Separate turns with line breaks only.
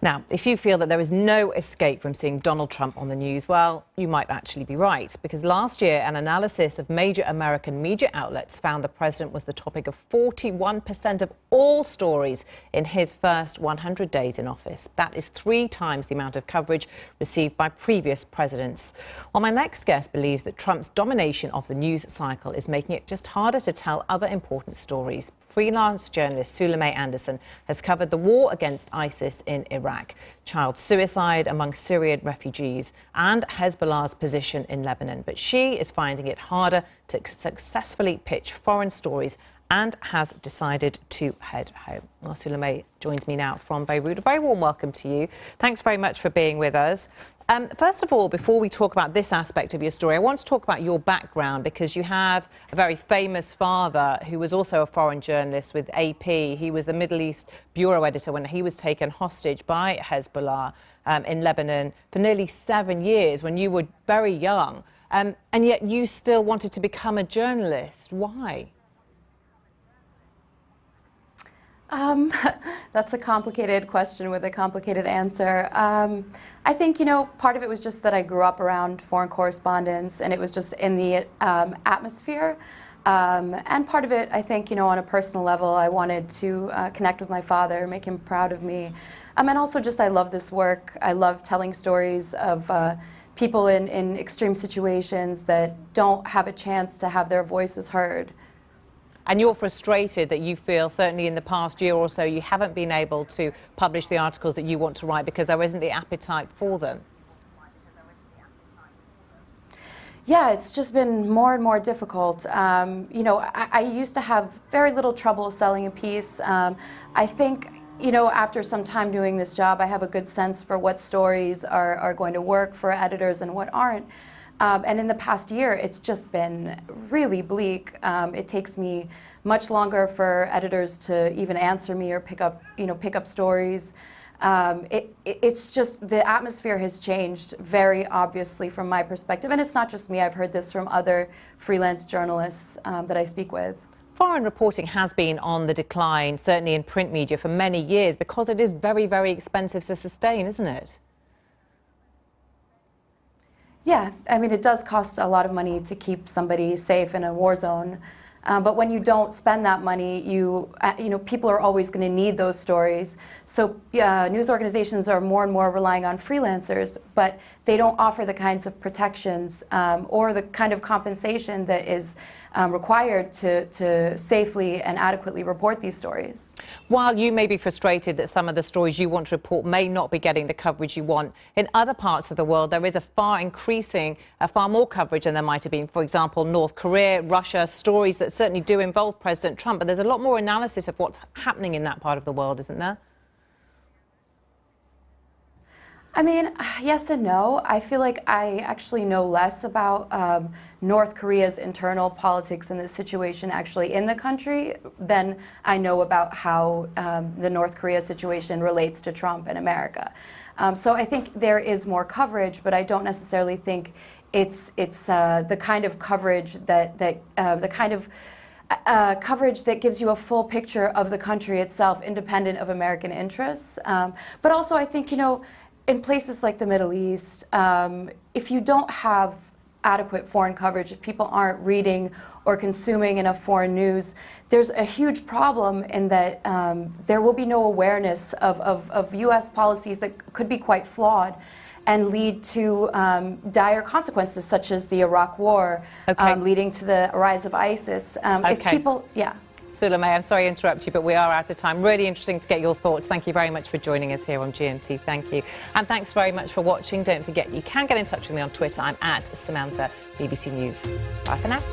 Now, if you feel that there is no escape from seeing Donald Trump on the news, well, you might actually be right. Because last year, an analysis of major American media outlets found the president was the topic of 41% of all stories in his first 100 days in office. That is 3 times the amount of coverage received by previous presidents. Well, my next guest believes that Trump's domination of the news cycle is making it just harder to tell other important stories. Freelance journalist Sulome Anderson has covered the war against ISIS in Iraq, child suicide among Syrian refugees, and Hezbollah's position in Lebanon. But she is finding it harder to successfully pitch foreign stories and has decided to head home. Well, Sulome joins me now from Beirut. A very warm welcome to you. Thanks very much for being with us. First of all, before we talk about this aspect of your story, I want to talk about your background, because you have a very famous father who was also a foreign journalist with AP. He was the Middle East bureau editor when he was taken hostage by Hezbollah in Lebanon for nearly 7 years when you were very young. And yet you still wanted to become a journalist. Why?
That's a complicated question with a complicated answer. I think, part of it was just that I grew up around foreign correspondence, and it was just in the atmosphere. And part of it, I think, on a personal level, I wanted to connect with my father, make him proud of me. And also just I love this work. I love telling stories of people in extreme situations that don't have a chance to have their voices heard.
And you're frustrated that you feel, certainly in the past year or so, you haven't been able to publish the articles that you want to write because there isn't the appetite for them.
Yeah, it's just been more and more difficult. I used to have very little trouble selling a piece. I think, after some time doing this job, I have a good sense for what stories are going to work for editors and what aren't. And in the past year, it's just been really bleak. It takes me much longer for editors to even answer me or pick up stories. It's just the atmosphere has changed very obviously from my perspective, and it's not just me. I've heard this from other freelance journalists that I speak with.
Foreign reporting has been on the decline, certainly in print media, for many years because it is very, very expensive to sustain, isn't it?
Yeah, I mean, it does cost a lot of money to keep somebody safe in a war zone. But when you don't spend that money, people are always going to need those stories. So news organizations are more and more relying on freelancers, but they don't offer the kinds of protections or the kind of compensation that is required to safely and adequately report these stories.
While you may be frustrated that some of the stories you want to report may not be getting the coverage you want, in other parts of the world there is a far more coverage than there might have been. For example, North Korea, Russia, stories that certainly do involve President Trump, but there's a lot more analysis of what's happening in that part of the world, isn't there?
I mean, yes and no. I feel like I actually know less about North Korea's internal politics in this situation actually in the country than I know about how the North Korea situation relates to Trump and America. So I think there is more coverage, but I don't necessarily think it's the kind of coverage coverage that gives you a full picture of the country itself, independent of American interests. But also, I think, in places like the Middle East, if you don't have adequate foreign coverage, if people aren't reading or consuming enough foreign news, there's a huge problem in that there will be no awareness of U.S. policies that could be quite flawed and lead to dire consequences, such as the Iraq War, leading to the rise of ISIS. If people, yeah.
Sulome, I'm sorry to interrupt you, but we are out of time. Really interesting to get your thoughts. Thank you very much for joining us here on GMT. Thank you. And thanks very much for watching. Don't forget, you can get in touch with me on Twitter. I'm at Samantha BBC News. Bye for now.